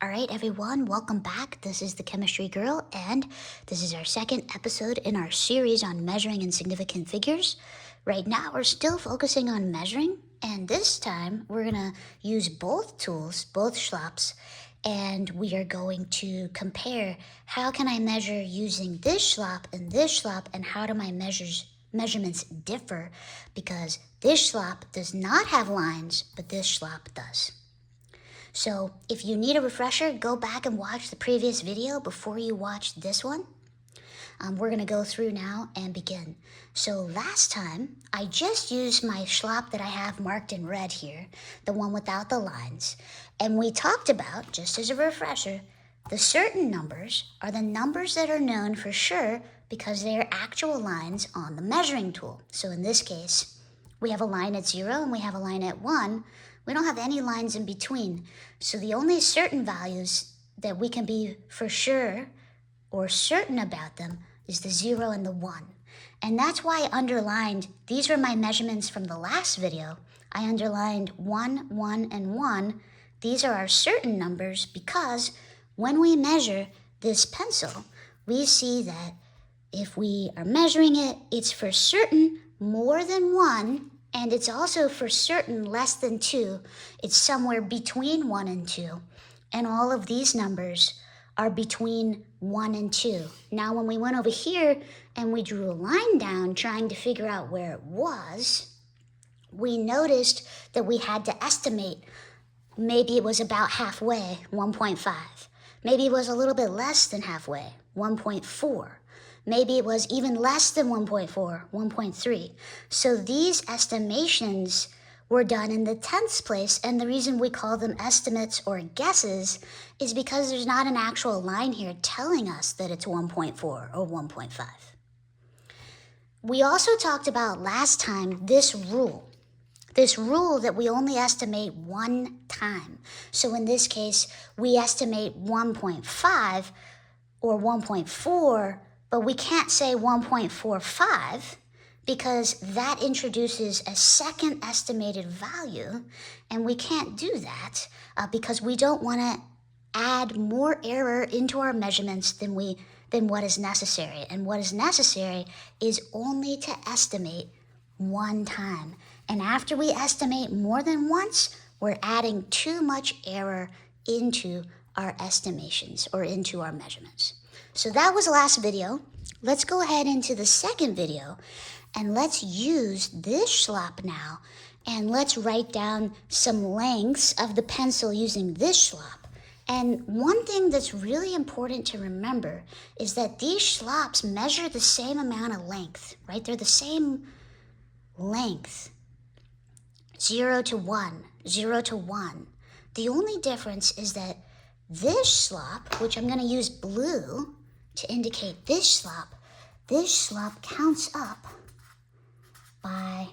All right, everyone, welcome back. This is the Chemistry Girl, and this is our second episode in our series on measuring in significant figures. Right now, we're still focusing on measuring, and this time we're going to use both tools, both schlops, and we are going to compare how can I measure using this schlop, and how do my measurements differ, because this schlop does not have lines, but this schlop does. So if you need a refresher, go back and watch the previous video before you watch this one. We're going to go through now and begin. So last time, I just used my schlop that I have marked in red here, the one without the lines. And we talked about, just as a refresher, the certain numbers are the numbers that are known for sure because they are actual lines on the measuring tool. So in this case, we have a line at 0 and we have a line at 1. We don't have any lines in between. So the only certain values that we can be for sure or certain about them is the 0 and the 1. And that's why I underlined, these were my measurements from the last video. I underlined 1, 1, and 1. These are our certain numbers because when we measure this pencil, we see that if we are measuring it, it's for certain more than 1, and it's also for certain less than 2. It's somewhere between 1 and 2. And all of these numbers are between 1 and 2. Now, when we went over here and we drew a line down trying to figure out where it was, we noticed that we had to estimate. Maybe it was about halfway, 1.5. Maybe it was a little bit less than halfway, 1.4. Maybe it was even less than 1.4, 1.3. So these estimations were done in the tenths place, and the reason we call them estimates or guesses is because there's not an actual line here telling us that it's 1.4 or 1.5. We also talked about last time this rule that we only estimate one time. So in this case, we estimate 1.5 or 1.4, but we can't say 1.45 because that introduces a second estimated value, and we can't do that because we don't want to add more error into our measurements than what is necessary. And what is necessary is only to estimate one time. And after we estimate more than once, we're adding too much error into our estimations or into our measurements. So that was the last video. Let's go ahead into the second video and let's use this schlop now, and let's write down some lengths of the pencil using this schlop. And one thing that's really important to remember is that these schlops measure the same amount of length, right? They're the same length, 0 to 1, 0 to 1. The only difference is that this schlop, which I'm going to use blue to indicate this schlop counts up by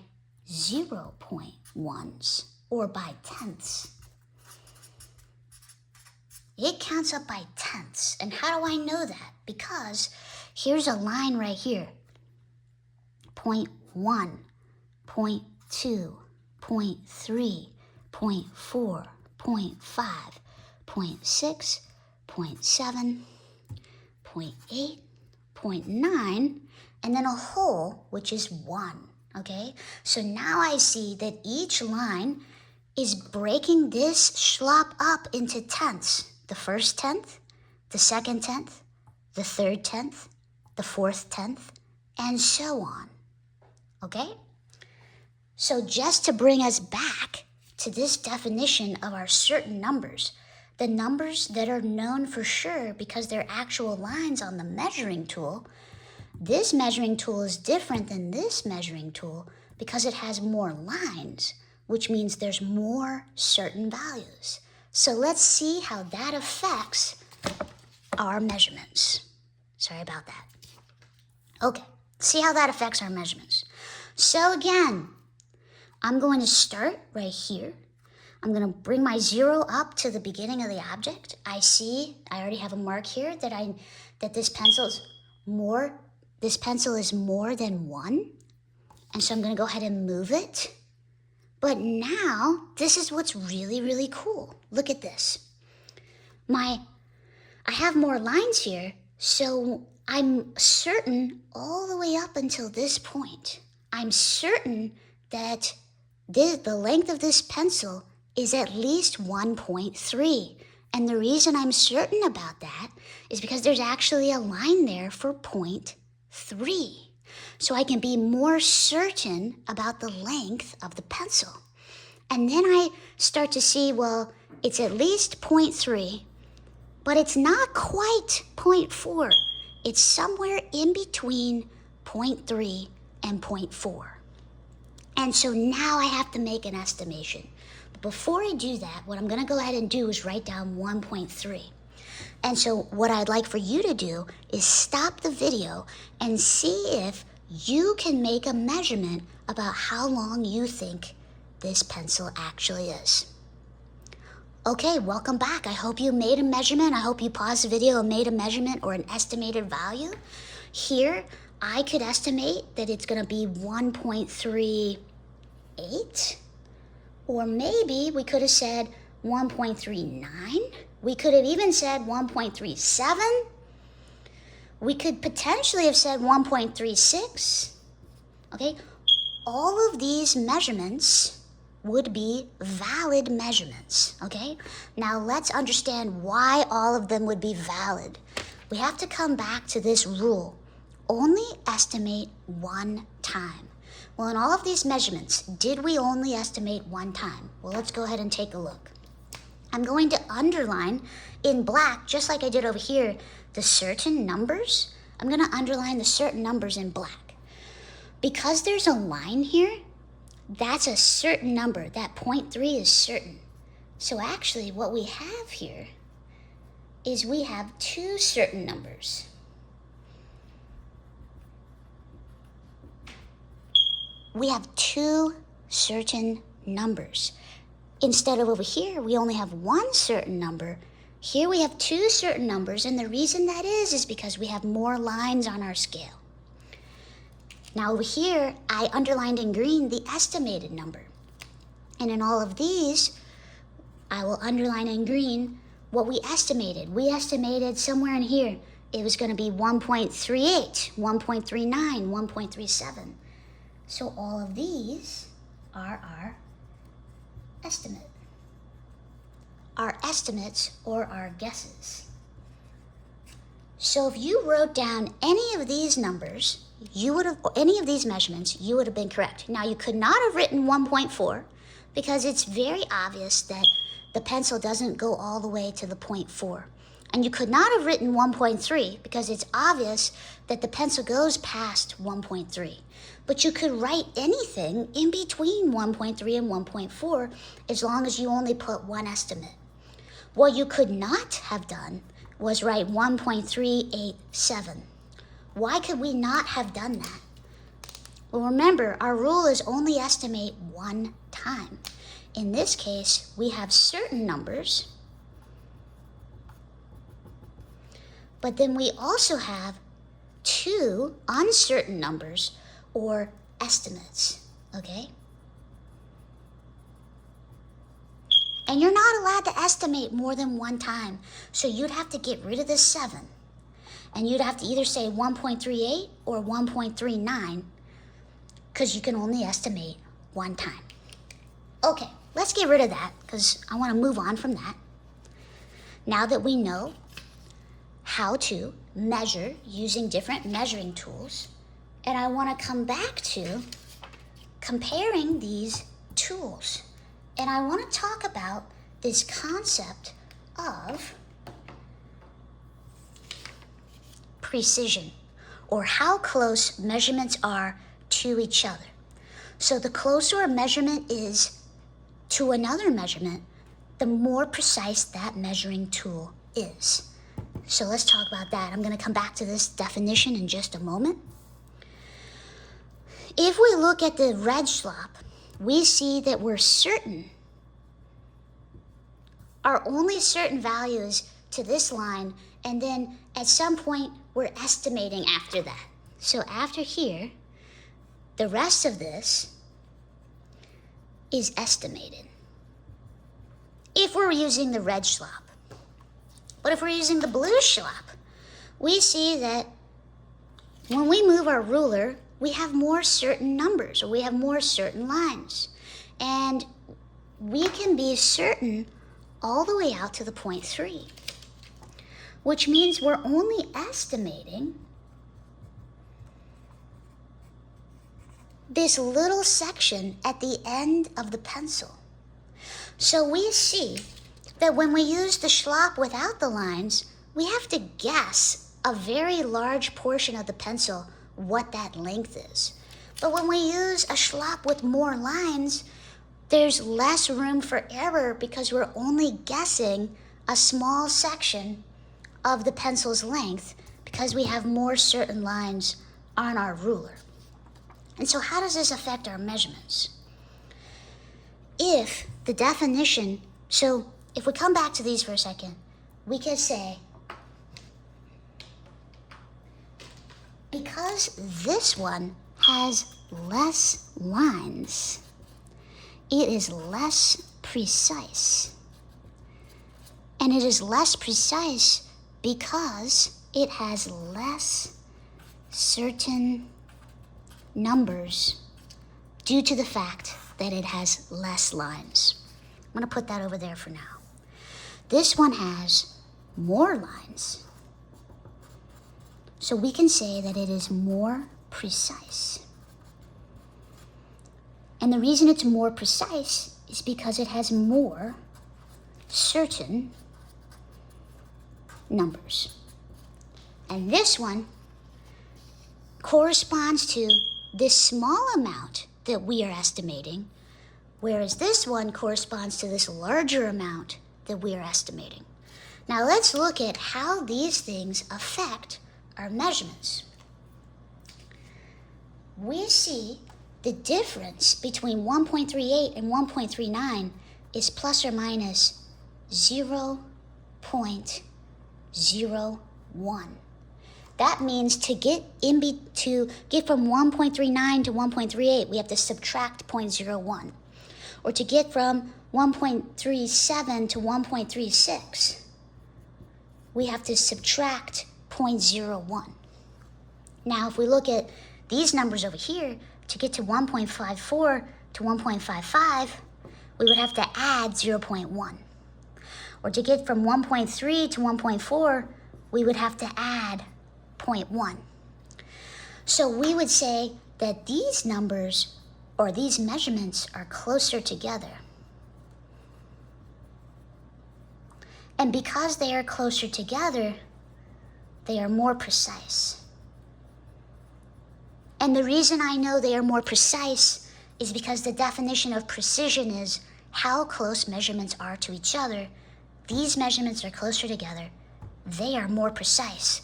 0.1s or by tenths. It counts up by tenths. And how do I know that? Because here's a line right here. 0.1, 0.2, 0.3, 0.4, 0.5, 0.6, 0.7, 0.8, 0.9, and then a whole, which is 1, okay? So now I see that each line is breaking this schlop up into tenths. The first tenth, the second tenth, the third tenth, the fourth tenth, and so on, okay? So just to bring us back to this definition of our certain numbers, the numbers that are known for sure because they're actual lines on the measuring tool, this measuring tool is different than this measuring tool because it has more lines, which means there's more certain values. So let's see how that affects our measurements. Sorry about that. Okay, see how that affects our measurements. So again, I'm going to start right here. I'm going to bring my 0 up to the beginning of the object. I already have a mark here that this pencil is more than 1. And so I'm going to go ahead and move it. But now, this is what's really, really cool. Look at this. I have more lines here, so I'm certain all the way up until this point. I'm certain that the length of this pencil is at least 1.3. And the reason I'm certain about that is because there's actually a line there for 0.3. So I can be more certain about the length of the pencil. And then I start to see, well, it's at least 0.3, but it's not quite 0.4. It's somewhere in between 0.3 and 0.4. And so now I have to make an estimation. But before I do that, what I'm going to go ahead and do is write down 1.3. And so what I'd like for you to do is stop the video and see if you can make a measurement about how long you think this pencil actually is. Okay, welcome back. I hope you made a measurement. I hope you paused the video and made a measurement or an estimated value. Here, I could estimate that it's going to be 1.38. Or maybe we could have said 1.39. We could have even said 1.37. We could potentially have said 1.36. Okay, all of these measurements would be valid measurements, okay? Now let's understand why all of them would be valid. We have to come back to this rule. Only estimate one time. Well, in all of these measurements, did we only estimate one time? Well, let's go ahead and take a look. I'm going to underline in black, just like I did over here, the certain numbers. I'm going to underline the certain numbers in black. Because there's a line here, that's a certain number. That 0.3 is certain. So actually what we have here is we have two certain numbers. We have two certain numbers. Instead of over here, we only have one certain number. Here we have two certain numbers, and the reason that is because we have more lines on our scale. Now over here, I underlined in green the estimated number. And in all of these, I will underline in green what we estimated. We estimated somewhere in here, it was going to be 1.38, 1.39, 1.37. So all of these are our estimate. Our estimates or our guesses. So if you wrote down any of these numbers, any of these measurements, you would have been correct. Now you could not have written 1.4 because it's very obvious that the pencil doesn't go all the way to the 0.4. And you could not have written 1.3 because it's obvious that the pencil goes past 1.3. But you could write anything in between 1.3 and 1.4 as long as you only put one estimate. What you could not have done was write 1.387. Why could we not have done that? Well, remember, our rule is only estimate one time. In this case, we have certain numbers, but then we also have two uncertain numbers or estimates, okay? And you're not allowed to estimate more than one time, so you'd have to get rid of this 7. And you'd have to either say 1.38 or 1.39 because you can only estimate one time. Okay, let's get rid of that because I want to move on from that. Now that we know how to measure using different measuring tools, and I want to come back to comparing these tools. And I want to talk about this concept of precision, or how close measurements are to each other. So the closer a measurement is to another measurement, the more precise that measuring tool is. So let's talk about that. I'm going to come back to this definition in just a moment. If we look at the red slop, we see that we're certain. Our only certain value is to this line, and then at some point we're estimating after that. So after here, the rest of this is estimated. If we're using the red slop. But if we're using the blue schlop, we see that when we move our ruler, we have more certain numbers, or we have more certain lines. And we can be certain all the way out to the point 3, which means we're only estimating this little section at the end of the pencil. So we see that when we use the schlop without the lines, we have to guess a very large portion of the pencil what that length is. But when we use a schlop with more lines, there's less room for error because we're only guessing a small section of the pencil's length because we have more certain lines on our ruler. And so how does this affect our measurements? If the definition, so if we come back to these for a second, we could say, because this one has less lines, it is less precise. And it is less precise because it has less certain numbers due to the fact that it has less lines. I'm going to put that over there for now. This one has more lines. So we can say that it is more precise. And the reason it's more precise is because it has more certain numbers. And this one corresponds to this small amount that we are estimating, whereas this one corresponds to this larger amount that we are estimating. Now let's look at how these things affect our measurements. We see the difference between 1.38 and 1.39 is plus or minus 0.01. That means to get from 1.39 to 1.38, we have to subtract 0.01. Or to get from 1.37 to 1.36, we have to subtract 0.01. Now, if we look at these numbers over here, to get to 1.54 to 1.55, we would have to add 0.1. Or to get from 1.3 to 1.4, we would have to add 0.1. So we would say that these numbers or these measurements are closer together. And because they are closer together, they are more precise. And the reason I know they are more precise is because the definition of precision is how close measurements are to each other. These measurements are closer together. They are more precise.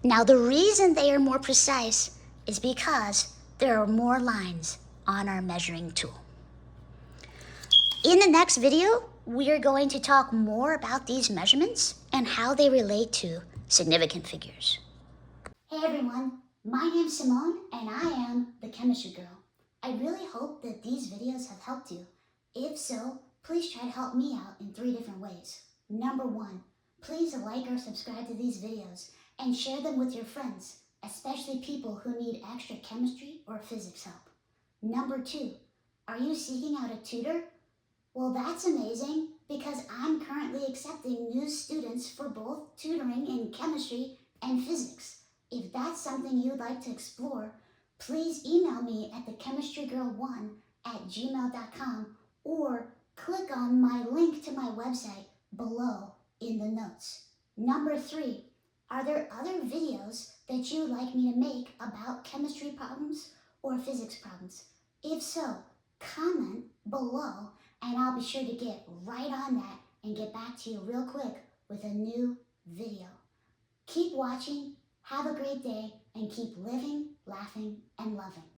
Now, the reason they are more precise is because there are more lines on our measuring tool. In the next video, we are going to talk more about these measurements and how they relate to significant figures. Hey everyone, my name's Simone and I am the Chemistry Girl. I really hope that these videos have helped you. If so, please try to help me out in 3 different ways. Number 1, please like or subscribe to these videos and share them with your friends, especially people who need extra chemistry or physics help. Number 2, are you seeking out a tutor? Well, that's amazing because I'm currently accepting new students for both tutoring in chemistry and physics. If that's something you'd like to explore, please email me at thechemistrygirl1@gmail.com or click on my link to my website below in the notes. Number 3, are there other videos that you'd like me to make about chemistry problems or physics problems? If so, comment below and I'll be sure to get right on that and get back to you real quick with a new video. Keep watching, have a great day, and keep living, laughing, and loving.